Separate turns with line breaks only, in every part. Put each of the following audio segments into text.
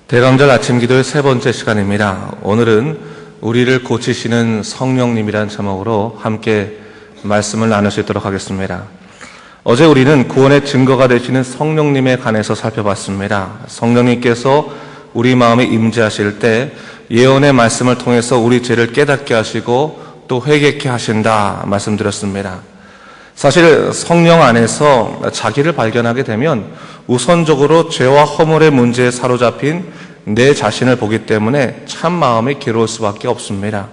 대강절 아침 기도의 세 번째 시간입니다. 오늘은 우리를 고치시는 성령님이란 제목으로 함께 말씀을 나눌 수 있도록 하겠습니다. 어제 우리는 구원의 증거가 되시는 성령님에 관해서 살펴봤습니다. 성령님께서 우리 마음에 임재하실 때 예언의 말씀을 통해서 우리 죄를 깨닫게 하시고 또 회개케 하신다 말씀드렸습니다. 사실 성령 안에서 자기를 발견하게 되면 우선적으로 죄와 허물의 문제에 사로잡힌 내 자신을 보기 때문에 참 마음이 괴로울 수밖에 없습니다.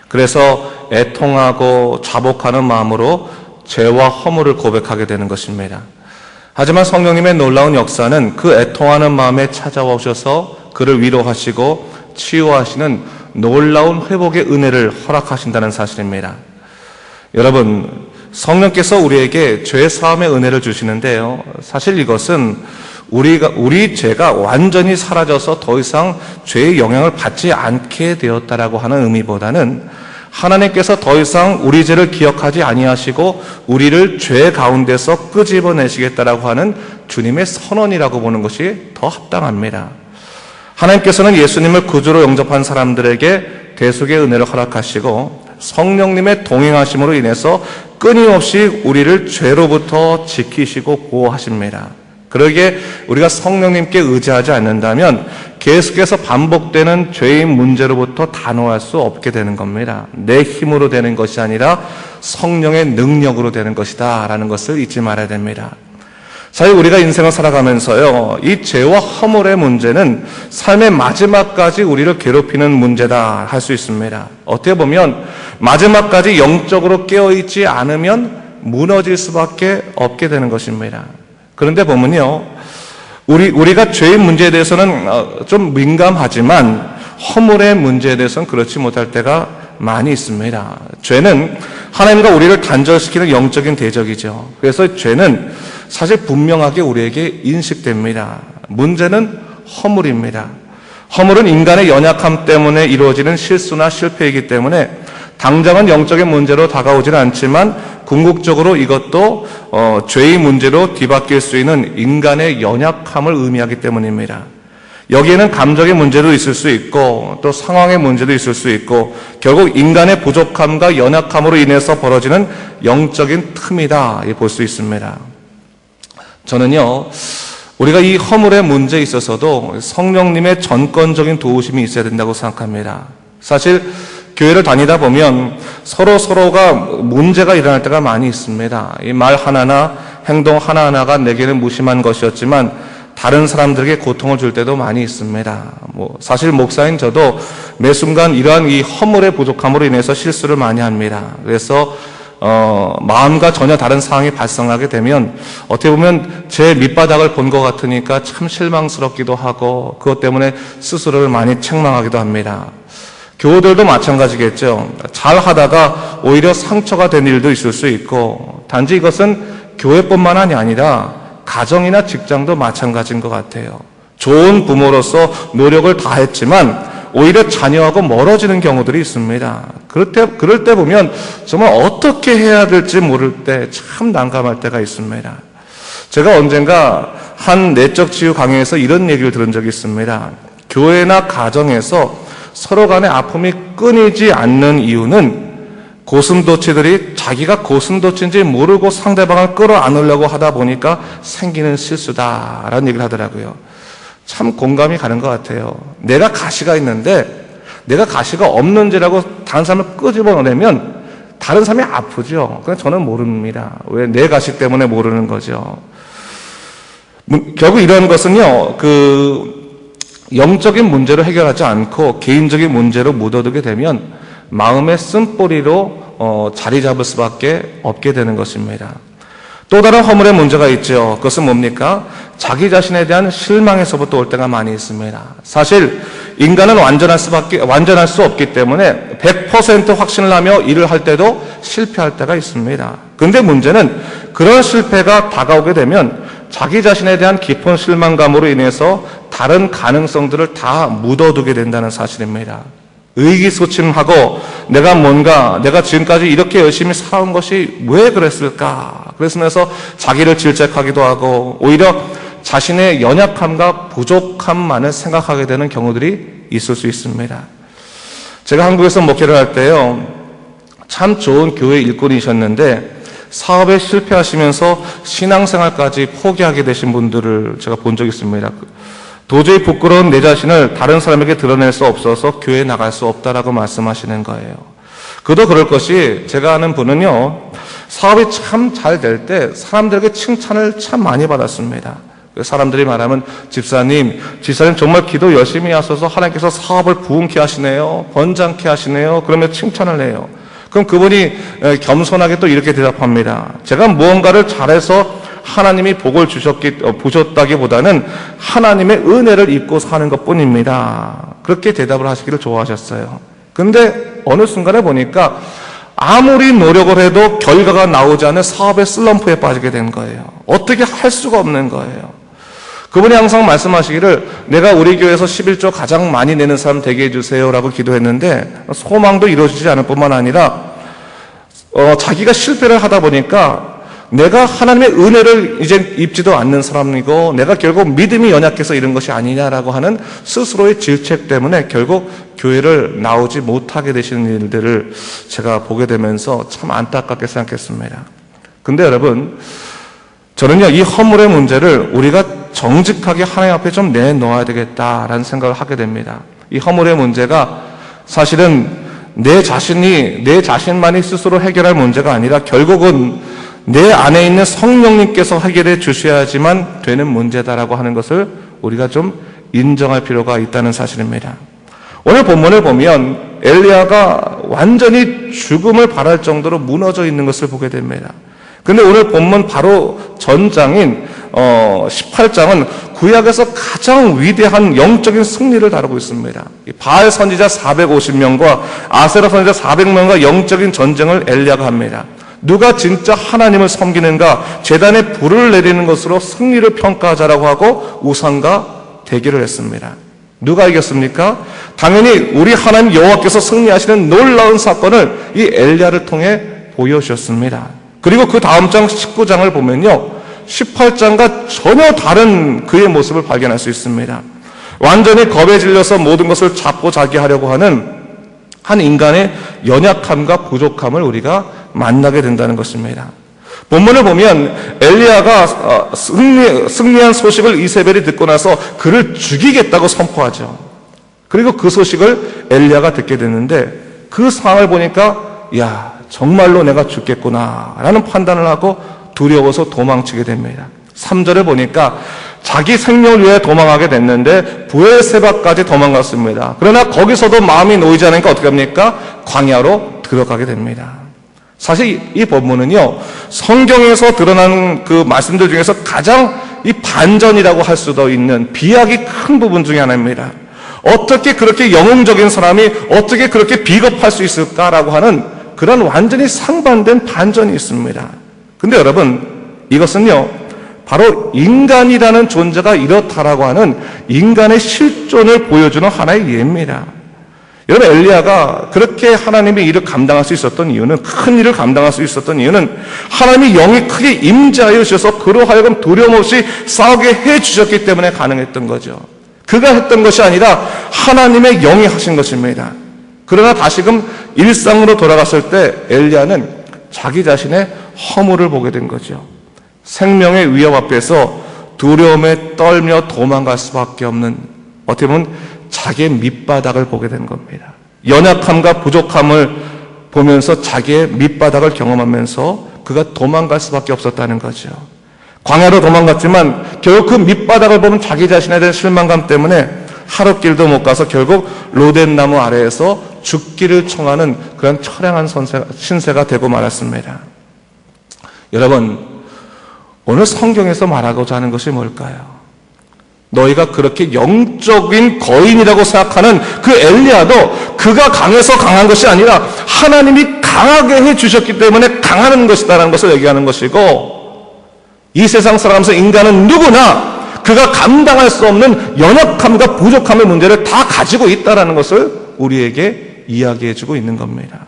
그래서 애통하고 자복하는 마음으로 죄와 허물을 고백하게 되는 것입니다. 하지만 성령님의 놀라운 역사는 그 애통하는 마음에 찾아오셔서 그를 위로하시고 치유하시는 놀라운 회복의 은혜를 허락하신다는 사실입니다. 여러분, 성령께서 우리에게 죄 사함의 은혜를 주시는데요. 사실 이것은 우리 죄가 완전히 사라져서 더 이상 죄의 영향을 받지 않게 되었다라고 하는 의미보다는 하나님께서 더 이상 우리 죄를 기억하지 아니하시고 우리를 죄 가운데서 끄집어내시겠다라고 하는 주님의 선언이라고 보는 것이 더 합당합니다. 하나님께서는 예수님을 구주로 영접한 사람들에게 대속의 은혜를 허락하시고 성령님의 동행하심으로 인해서 끊임없이 우리를 죄로부터 지키시고 보호하십니다. 그러기에 우리가 성령님께 의지하지 않는다면 계속해서 반복되는 죄의 문제로부터 단호할 수 없게 되는 겁니다. 내 힘으로 되는 것이 아니라 성령의 능력으로 되는 것이다 라는 것을 잊지 말아야 됩니다. 사실 우리가 인생을 살아가면서요, 이 죄와 허물의 문제는 삶의 마지막까지 우리를 괴롭히는 문제다 할 수 있습니다. 어떻게 보면 마지막까지 영적으로 깨어있지 않으면 무너질 수밖에 없게 되는 것입니다. 그런데 보면요, 우리가 죄의 문제에 대해서는 좀 민감하지만 허물의 문제에 대해서는 그렇지 못할 때가 많이 있습니다. 죄는 하나님과 우리를 단절시키는 영적인 대적이죠. 그래서 죄는 사실 분명하게 우리에게 인식됩니다. 문제는 허물입니다. 허물은 인간의 연약함 때문에 이루어지는 실수나 실패이기 때문에 당장은 영적인 문제로 다가오지는 않지만 궁극적으로 이것도 죄의 문제로 뒤바뀔 수 있는 인간의 연약함을 의미하기 때문입니다. 여기에는 감정의 문제도 있을 수 있고 또 상황의 문제도 있을 수 있고 결국 인간의 부족함과 연약함으로 인해서 벌어지는 영적인 틈이다 볼 수 있습니다. 저는요, 우리가 이 허물의 문제에 있어서도 성령님의 전권적인 도우심이 있어야 된다고 생각합니다. 사실 교회를 다니다 보면 서로가 문제가 일어날 때가 많이 있습니다. 이 말 하나나 행동 하나하나가 내게는 무심한 것이었지만 다른 사람들에게 고통을 줄 때도 많이 있습니다. 사실 목사인 저도 매 순간 이러한 이 허물의 부족함으로 인해서 실수를 많이 합니다. 그래서 마음과 전혀 다른 상황이 발생하게 되면 어떻게 보면 제 밑바닥을 본 것 같으니까 참 실망스럽기도 하고 그것 때문에 스스로를 많이 책망하기도 합니다. 교우들도 마찬가지겠죠. 잘 하다가 오히려 상처가 된 일도 있을 수 있고 단지 이것은 교회뿐만 아니라 가정이나 직장도 마찬가지인 것 같아요. 좋은 부모로서 노력을 다했지만 오히려 자녀하고 멀어지는 경우들이 있습니다. 그럴 때 보면 정말 어떻게 해야 될지 모를 때 참 난감할 때가 있습니다. 제가 언젠가 한 내적 치유 강의에서 이런 얘기를 들은 적이 있습니다. 교회나 가정에서 서로 간의 아픔이 끊이지 않는 이유는 고슴도치들이 자기가 고슴도치인지 모르고 상대방을 끌어안으려고 하다 보니까 생기는 실수다라는 얘기를 하더라고요. 참 공감이 가는 것 같아요. 내가 가시가 있는데 내가 가시가 없는 죄라고 다른 사람을 끄집어내면 다른 사람이 아프죠. 그건 저는 모릅니다. 왜 내 가시 때문에 모르는 거죠. 결국 이런 것은요, 영적인 문제로 해결하지 않고 개인적인 문제로 묻어두게 되면 마음의 쓴뿌리로 자리 잡을 수밖에 없게 되는 것입니다. 또 다른 허물의 문제가 있죠. 그것은 뭡니까? 자기 자신에 대한 실망에서부터 올 때가 많이 있습니다. 사실 인간은 완전할 수 없기 때문에 100% 확신을 하며 일을 할 때도 실패할 때가 있습니다. 그런데 문제는 그런 실패가 다가오게 되면 자기 자신에 대한 깊은 실망감으로 인해서 다른 가능성들을 다 묻어두게 된다는 사실입니다. 의기소침하고 내가 지금까지 이렇게 열심히 살아온 것이 왜 그랬을까? 그러면서 자기를 질책하기도 하고 오히려 자신의 연약함과 부족함만을 생각하게 되는 경우들이 있을 수 있습니다. 제가 한국에서 목회를 할 때요, 참 좋은 교회 일꾼이셨는데 사업에 실패하시면서 신앙생활까지 포기하게 되신 분들을 제가 본 적이 있습니다. 도저히 부끄러운 내 자신을 다른 사람에게 드러낼 수 없어서 교회에 나갈 수 없다라고 말씀하시는 거예요. 그도 그럴 것이, 제가 아는 분은요, 사업이 참 잘 될 때 사람들에게 칭찬을 참 많이 받았습니다. 사람들이 말하면 집사님 정말 기도 열심히 하셔서 하나님께서 사업을 부흥케 하시네요, 번창케 하시네요, 그러면 칭찬을 해요. 그럼 그분이 겸손하게 또 이렇게 대답합니다. 제가 무언가를 잘해서 하나님이 복을 부셨다기보다는 하나님의 은혜를 입고 사는 것뿐입니다. 그렇게 대답을 하시기를 좋아하셨어요. 근데 어느 순간에 보니까 아무리 노력을 해도 결과가 나오지 않는 사업의 슬럼프에 빠지게 된 거예요. 어떻게 할 수가 없는 거예요. 그분이 항상 말씀하시기를, 내가 우리 교회에서 11조 가장 많이 내는 사람 되게 해주세요 라고 기도했는데 소망도 이루어지지 않을 뿐만 아니라 자기가 실패를 하다 보니까 내가 하나님의 은혜를 이제 입지도 않는 사람이고 내가 결국 믿음이 연약해서 이런 것이 아니냐라고 하는 스스로의 질책 때문에 결국 교회를 나오지 못하게 되시는 일들을 제가 보게 되면서 참 안타깝게 생각했습니다. 근데 여러분, 저는요, 이 허물의 문제를 우리가 정직하게 하나님 앞에 좀 내놓아야 되겠다라는 생각을 하게 됩니다. 이 허물의 문제가 사실은 내 자신만이 스스로 해결할 문제가 아니라 결국은 내 안에 있는 성령님께서 해결해 주셔야지만 되는 문제다라고 하는 것을 우리가 좀 인정할 필요가 있다는 사실입니다. 오늘 본문을 보면 엘리야가 완전히 죽음을 바랄 정도로 무너져 있는 것을 보게 됩니다. 근데 오늘 본문 바로 전장인 18장은 구약에서 가장 위대한 영적인 승리를 다루고 있습니다. 바알 선지자 450명과 아세라 선지자 400명과 영적인 전쟁을 엘리야가 합니다. 누가 진짜 하나님을 섬기는가, 제단에 불을 내리는 것으로 승리를 평가하자라고 하고 우상과 대결을 했습니다. 누가 이겼습니까? 당연히 우리 하나님 여호와께서 승리하시는 놀라운 사건을 이 엘리야를 통해 보여주셨습니다. 그리고 그 다음 장 19장을 보면요, 18장과 전혀 다른 그의 모습을 발견할 수 있습니다. 완전히 겁에 질려서 모든 것을 잡고 자기 하려고 하는 한 인간의 연약함과 부족함을 우리가 만나게 된다는 것입니다. 본문을 보면 엘리야가 승리한 소식을 이세벨이 듣고 나서 그를 죽이겠다고 선포하죠. 그리고 그 소식을 엘리야가 듣게 됐는데 그 상황을 보니까 정말로 내가 죽겠구나 라는 판단을 하고 두려워서 도망치게 됩니다. 3절에 보니까 자기 생명을 위해 도망하게 됐는데 브엘세바까지 도망갔습니다. 그러나 거기서도 마음이 놓이지 않으니까 어떻게 합니까? 광야로 들어가게 됩니다. 사실 이 본문은요, 성경에서 드러난 그 말씀들 중에서 가장 이 반전이라고 할 수도 있는 비약이 큰 부분 중에 하나입니다. 어떻게 그렇게 영웅적인 사람이 어떻게 그렇게 비겁할 수 있을까라고 하는 그런 완전히 상반된 반전이 있습니다. 근데 여러분, 이것은요, 바로 인간이라는 존재가 이렇다라고 하는 인간의 실존을 보여주는 하나의 예입니다. 여러분, 엘리야가 그렇게 하나님의 일을 감당할 수 있었던 이유는, 큰 일을 감당할 수 있었던 이유는 하나님의 영이 크게 임재하여 주셔서 그로 하여금 두려움 없이 싸우게 해주셨기 때문에 가능했던 거죠. 그가 했던 것이 아니라 하나님의 영이 하신 것입니다. 그러나 다시금 일상으로 돌아갔을 때 엘리야는 자기 자신의 허물을 보게 된 거죠. 생명의 위협 앞에서 두려움에 떨며 도망갈 수밖에 없는, 어떻게 보면 자기의 밑바닥을 보게 된 겁니다. 연약함과 부족함을 보면서 자기의 밑바닥을 경험하면서 그가 도망갈 수밖에 없었다는 거죠. 광야로 도망갔지만 결국 그 밑바닥을 보면 자기 자신에 대한 실망감 때문에 하룻길도 못 가서 결국 로덴나무 아래에서 죽기를 청하는 그런 처량한 신세가 되고 말았습니다. 여러분, 오늘 성경에서 말하고자 하는 것이 뭘까요? 너희가 그렇게 영적인 거인이라고 생각하는 그 엘리야도 그가 강해서 강한 것이 아니라 하나님이 강하게 해주셨기 때문에 강하는 것이다라는 것을 얘기하는 것이고, 이 세상 살아가면서 인간은 누구나 그가 감당할 수 없는 연약함과 부족함의 문제를 다 가지고 있다는 것을 우리에게 이야기해주고 있는 겁니다.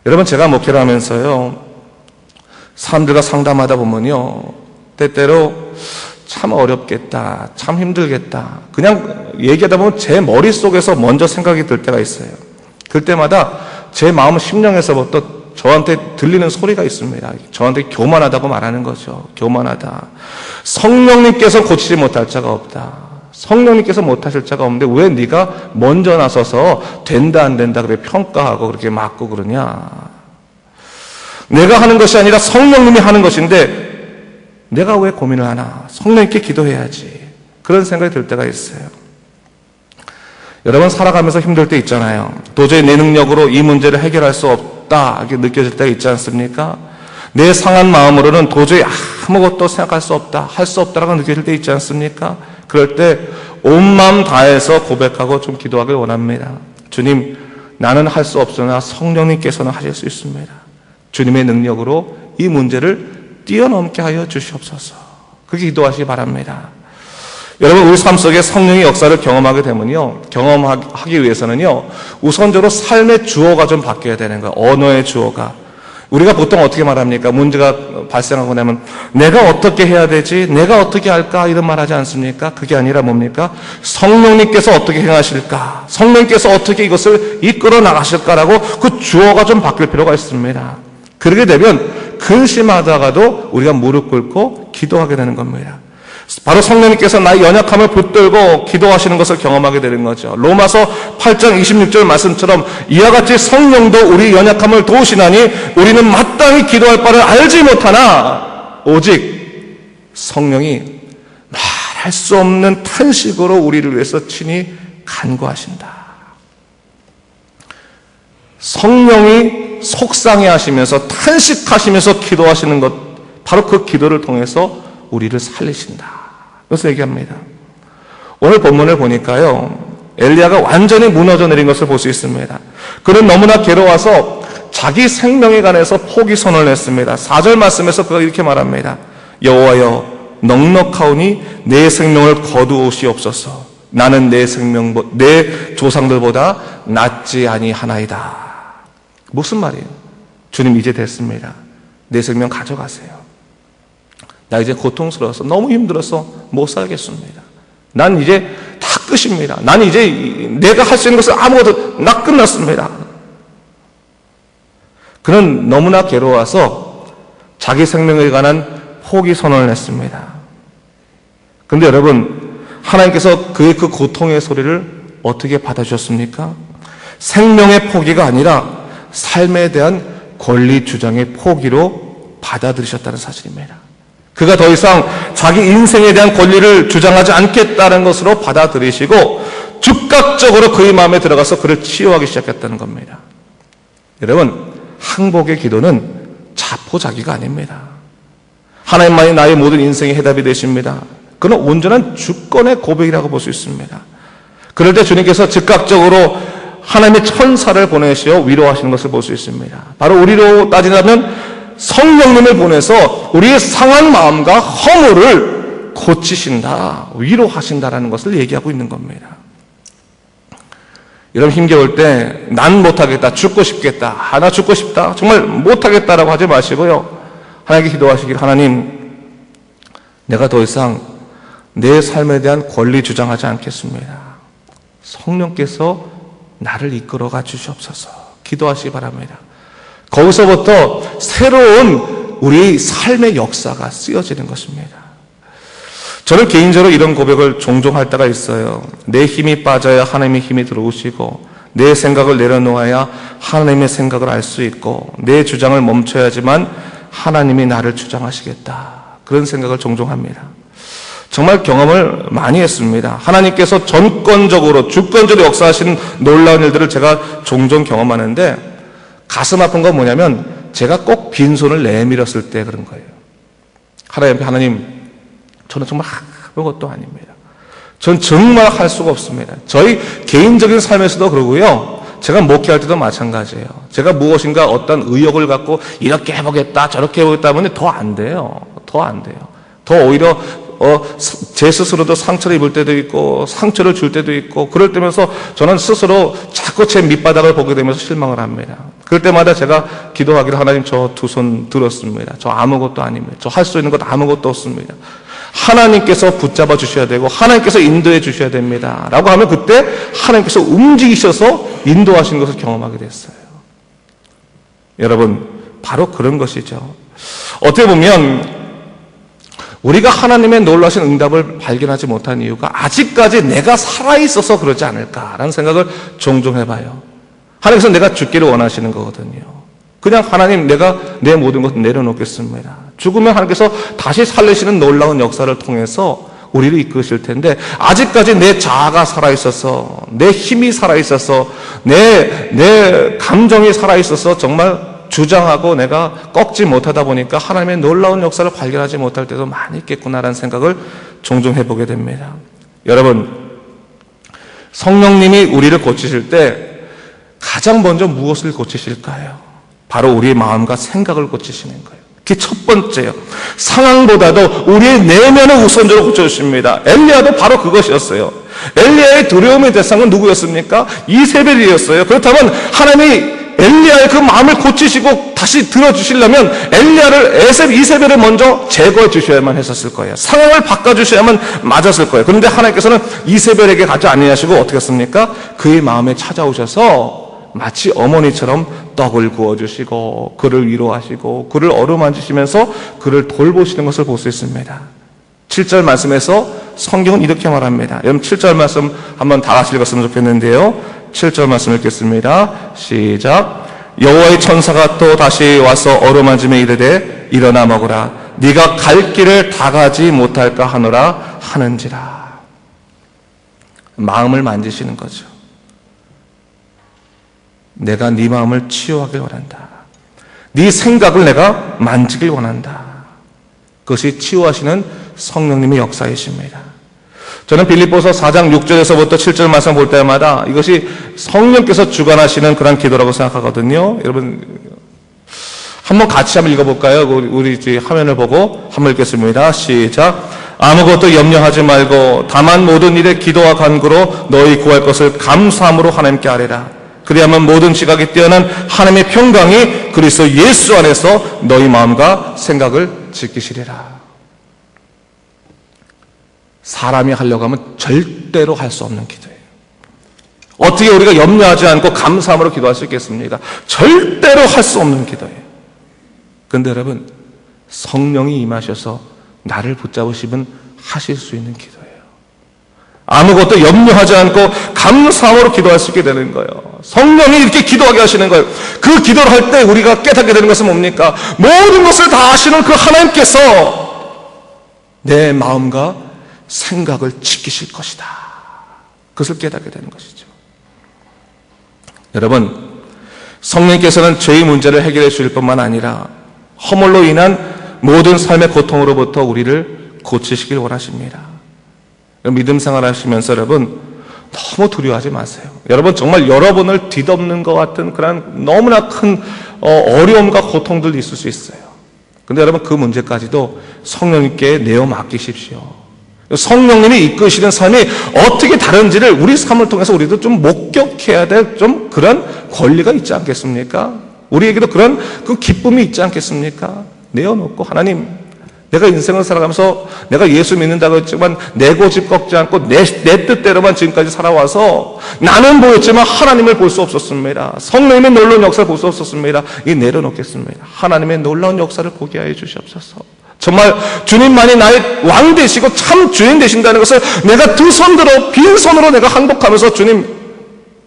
여러분, 제가 목회를 하면서요, 사람들과 상담하다 보면요, 때때로 참 어렵겠다, 참 힘들겠다, 그냥 얘기하다 보면 제 머릿속에서 먼저 생각이 들 때가 있어요. 그럴 때마다 제 마음 심령에서부터 저한테 들리는 소리가 있습니다. 저한테 교만하다고 말하는 거죠. 교만하다. 성령님께서 고치지 못할 자가 없다. 성령님께서 못하실 자가 없는데 왜 네가 먼저 나서서 된다 안 된다 그래 평가하고 그렇게 맞고 그러냐. 내가 하는 것이 아니라 성령님이 하는 것인데 내가 왜 고민을 하나. 성령님께 기도해야지. 그런 생각이 들 때가 있어요. 여러분 살아가면서 힘들 때 있잖아요. 도저히 내 능력으로 이 문제를 해결할 수 없다 이렇게 느껴질 때가 있지 않습니까? 내 상한 마음으로는 도저히 아무것도 생각할 수 없다, 할 수 없다라고 느껴질 때 있지 않습니까? 그럴 때 온 마음 다해서 고백하고 좀 기도하길 원합니다. 주님, 나는 할 수 없으나 성령님께서는 하실 수 있습니다. 주님의 능력으로 이 문제를 뛰어넘게 하여 주시옵소서. 그렇게 기도하시기 바랍니다. 여러분 우리 삶 속에 성령의 역사를 경험하게 되면요, 경험하기 위해서는요, 우선적으로 삶의 주어가 좀 바뀌어야 되는 거예요. 언어의 주어가. 우리가 보통 어떻게 말합니까? 문제가 발생하고 나면 내가 어떻게 해야 되지? 내가 어떻게 할까? 이런 말 하지 않습니까? 그게 아니라 뭡니까? 성령님께서 어떻게 행하실까? 성령님께서 어떻게 이것을 이끌어 나가실까라고 그 주어가 좀 바뀔 필요가 있습니다. 그렇게 되면 근심하다가도 우리가 무릎 꿇고 기도하게 되는 겁니다. 바로 성령님께서 나의 연약함을 붙들고 기도하시는 것을 경험하게 되는 거죠. 로마서 8장 26절 말씀처럼 이와 같이 성령도 우리 연약함을 도우시나니 우리는 마땅히 기도할 바를 알지 못하나 오직 성령이 말할 수 없는 탄식으로 우리를 위해서 친히 간구하신다. 성령이 속상해하시면서 탄식하시면서 기도하시는 것, 바로 그 기도를 통해서 우리를 살리신다. 그것을 얘기합니다. 오늘 본문을 보니까요, 엘리야가 완전히 무너져 내린 것을 볼 수 있습니다. 그는 너무나 괴로워서 자기 생명에 관해서 포기 선언을 했습니다. 4절 말씀에서 그가 이렇게 말합니다. 여호와여, 넉넉하오니 내 생명을 거두시옵소서. 나는 내 조상들보다 낫지 아니하나이다. 무슨 말이에요? 주님 이제 됐습니다. 내 생명 가져가세요. 나 이제 고통스러워서 너무 힘들어서 못 살겠습니다. 난 이제 다 끝입니다. 난 이제 내가 할 수 있는 것을 아무것도 나 끝났습니다. 그는 너무나 괴로워서 자기 생명에 관한 포기 선언을 했습니다. 그런데 여러분, 하나님께서 그의 그 고통의 소리를 어떻게 받아주셨습니까? 생명의 포기가 아니라 삶에 대한 권리 주장의 포기로 받아들이셨다는 사실입니다. 그가 더 이상 자기 인생에 대한 권리를 주장하지 않겠다는 것으로 받아들이시고 즉각적으로 그의 마음에 들어가서 그를 치유하기 시작했다는 겁니다. 여러분, 항복의 기도는 자포자기가 아닙니다. 하나님만이 나의 모든 인생의 해답이 되십니다. 그는 온전한 주권의 고백이라고 볼 수 있습니다. 그럴 때 주님께서 즉각적으로 하나님의 천사를 보내시어 위로하시는 것을 볼 수 있습니다. 바로 우리로 따지자면 성령님을 보내서 우리의 상한 마음과 허물을 고치신다, 위로하신다라는 것을 얘기하고 있는 겁니다. 여러분 힘겨울 때 난 못하겠다, 죽고 싶겠다, 나 죽고 싶다, 정말 못하겠다라고 하지 마시고요, 하나님께 기도하시길, 하나님, 내가 더 이상 내 삶에 대한 권리 주장하지 않겠습니다. 성령께서 나를 이끌어가 주시옵소서. 기도하시기 바랍니다. 거기서부터 새로운 우리 삶의 역사가 쓰여지는 것입니다. 저는 개인적으로 이런 고백을 종종 할 때가 있어요. 내 힘이 빠져야 하나님의 힘이 들어오시고, 내 생각을 내려놓아야 하나님의 생각을 알 수 있고, 내 주장을 멈춰야지만 하나님이 나를 주장하시겠다. 그런 생각을 종종 합니다. 정말 경험을 많이 했습니다. 하나님께서 전권적으로, 주권적으로 역사하시는 놀라운 일들을 제가 종종 경험하는데, 가슴 아픈 건 뭐냐면 제가 꼭 빈손을 내밀었을 때 그런 거예요. 하나님, 저는 정말 아무것도 아닙니다. 전 정말 할 수가 없습니다. 저희 개인적인 삶에서도 그러고요, 제가 목회할 때도 마찬가지예요. 제가 무엇인가 어떤 의욕을 갖고 이렇게 해보겠다, 저렇게 해보겠다 하면 더 안 돼요. 더 안 돼요. 더 오히려 제 스스로도 상처를 입을 때도 있고 상처를 줄 때도 있고, 그럴 때면서 저는 스스로 자꾸 제 밑바닥을 보게 되면서 실망을 합니다. 그럴 때마다 제가 기도하기를, 하나님 저 두 손 들었습니다. 저 아무것도 아닙니다. 저 할 수 있는 것 아무것도 없습니다. 하나님께서 붙잡아 주셔야 되고 하나님께서 인도해 주셔야 됩니다 라고 하면 그때 하나님께서 움직이셔서 인도하시는 것을 경험하게 됐어요. 여러분, 바로 그런 것이죠. 어떻게 보면 우리가 하나님의 놀라신 응답을 발견하지 못한 이유가 아직까지 내가 살아있어서 그러지 않을까라는 생각을 종종 해봐요. 하나님께서 내가 죽기를 원하시는 거거든요. 그냥 하나님, 내가 내 모든 것을 내려놓겠습니다. 죽으면 하나님께서 다시 살리시는 놀라운 역사를 통해서 우리를 이끄실 텐데 아직까지 내 자아가 살아있어서, 내 힘이 살아있어서, 내 감정이 살아있어서 정말 주장하고 내가 꺾지 못하다 보니까 하나님의 놀라운 역사를 발견하지 못할 때도 많이 있겠구나라는 생각을 종종 해보게 됩니다. 여러분, 성령님이 우리를 고치실 때 가장 먼저 무엇을 고치실까요? 바로 우리의 마음과 생각을 고치시는 거예요. 그게 첫 번째요. 상황보다도 우리의 내면을 우선적으로 고쳐주십니다. 엘리야도 바로 그것이었어요. 엘리야의 두려움의 대상은 누구였습니까? 이세벨이었어요. 그렇다면 하나님이 엘리야의 그 마음을 고치시고 다시 들어주시려면 엘리야를, 이세벨을 먼저 제거해 주셔야만 했었을 거예요. 상황을 바꿔주셔야만 맞았을 거예요. 그런데 하나님께서는 이세벨에게 가지 아니하시고 어떻게 했습니까? 그의 마음에 찾아오셔서 마치 어머니처럼 떡을 구워주시고 그를 위로하시고 그를 어루만지시면서 그를 돌보시는 것을 볼 수 있습니다. 7절 말씀에서 성경은 이렇게 말합니다. 여러분 7절 말씀 한번 다 같이 읽었으면 좋겠는데요. 7절 말씀 읽겠습니다. 시작. 여호와의 천사가 또 다시 와서 어루만지며 이르되 일어나 먹으라. 네가 갈 길을 다 가지 못할까 하노라 하는지라. 마음을 만지시는 거죠. 내가 네 마음을 치유하길 원한다. 네 생각을 내가 만지길 원한다. 그것이 치유하시는 성령님의 역사이십니다. 저는 빌립보서 4장 6절에서부터 7절 말씀 볼 때마다 이것이 성령께서 주관하시는 그런 기도라고 생각하거든요. 여러분 한번 같이 한번 읽어볼까요? 우리 화면을 보고 한번 읽겠습니다. 시작. 아무것도 염려하지 말고 다만 모든 일에 기도와 간구로 너희 구할 것을 감사함으로 하나님께 아뢰라. 그리하면 모든 지각이 뛰어난 하나님의 평강이 그리스도 예수 안에서 너희 마음과 생각을 지키시리라. 사람이 하려고 하면 절대로 할 수 없는 기도예요. 어떻게 우리가 염려하지 않고 감사함으로 기도할 수 있겠습니까? 절대로 할 수 없는 기도예요. 그런데 여러분, 성령이 임하셔서 나를 붙잡으시면 하실 수 있는 기도예요. 아무것도 염려하지 않고 감사함으로 기도할 수 있게 되는 거예요. 성령이 이렇게 기도하게 하시는 거예요. 그 기도를 할 때 우리가 깨닫게 되는 것은 뭡니까? 모든 것을 다 아시는 그 하나님께서 내 마음과 생각을 지키실 것이다. 그것을 깨닫게 되는 것이죠. 여러분, 성령께서는 죄의 문제를 해결해 주실 뿐만 아니라 허물로 인한 모든 삶의 고통으로부터 우리를 고치시길 원하십니다. 믿음 생활 하시면서 여러분 너무 두려워하지 마세요. 여러분 정말 여러분을 뒤덮는 것 같은 그런 너무나 큰 어려움과 고통들이 있을 수 있어요. 그런데 여러분 그 문제까지도 성령님께 내어 맡기십시오. 성령님이 이끄시는 삶이 어떻게 다른지를 우리 삶을 통해서 우리도 좀 목격해야 될 좀 그런 권리가 있지 않겠습니까? 우리에게도 그런 그 기쁨이 있지 않겠습니까? 내어놓고 하나님, 내가 인생을 살아가면서 내가 예수 믿는다고 했지만 내 고집 꺾지 않고 내 뜻대로만 지금까지 살아와서 나는 보였지만 하나님을 볼 수 없었습니다. 성령님의 놀라운 역사를 볼 수 없었습니다. 이 내려놓겠습니다. 하나님의 놀라운 역사를 보게 하여 주시옵소서. 정말 주님만이 나의 왕 되시고 참 주인 되신다는 것을 내가 두 손 들어 빈손으로 내가 항복하면서 주님,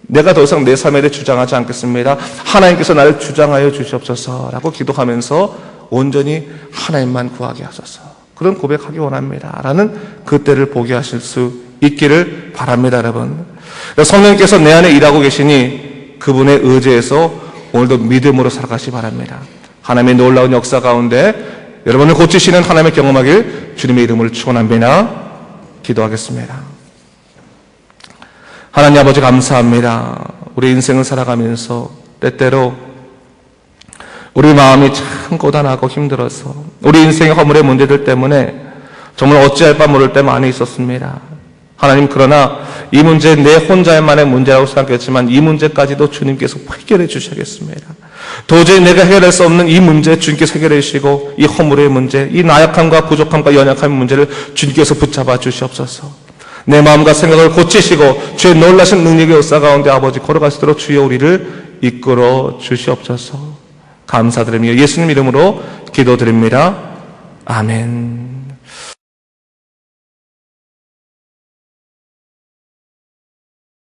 내가 더 이상 내 삶에 대해 주장하지 않겠습니다. 하나님께서 나를 주장하여 주시옵소서라고 기도하면서 온전히 하나님만 구하게 하소서. 그런 고백하기 원합니다. 라는 그때를 보게 하실 수 있기를 바랍니다, 여러분. 성령께서 내 안에 일하고 계시니 그분의 의지에서 오늘도 믿음으로 살아가시 바랍니다. 하나님의 놀라운 역사 가운데 여러분을 고치시는 하나님의 경험하길 주님의 이름으로 축원합니다. 기도하겠습니다. 하나님 아버지 감사합니다. 우리 인생을 살아가면서 때때로 우리 마음이 참 고단하고 힘들어서 우리 인생의 허물의 문제들 때문에 정말 어찌할 바 모를 때 많이 있었습니다. 하나님, 그러나 이 문제 내 혼자만의 문제라고 생각했지만 이 문제까지도 주님께서 해결해 주셔야겠습니다. 도저히 내가 해결할 수 없는 이 문제 주님께서 해결해 주시고, 이 허물의 문제, 이 나약함과 부족함과 연약함의 문제를 주님께서 붙잡아 주시옵소서. 내 마음과 생각을 고치시고 주의 놀라신 능력의 역사 가운데 아버지 걸어갈 수 있도록 주여 우리를 이끌어 주시옵소서. 감사드리며 예수님 이름으로 기도드립니다. 아멘.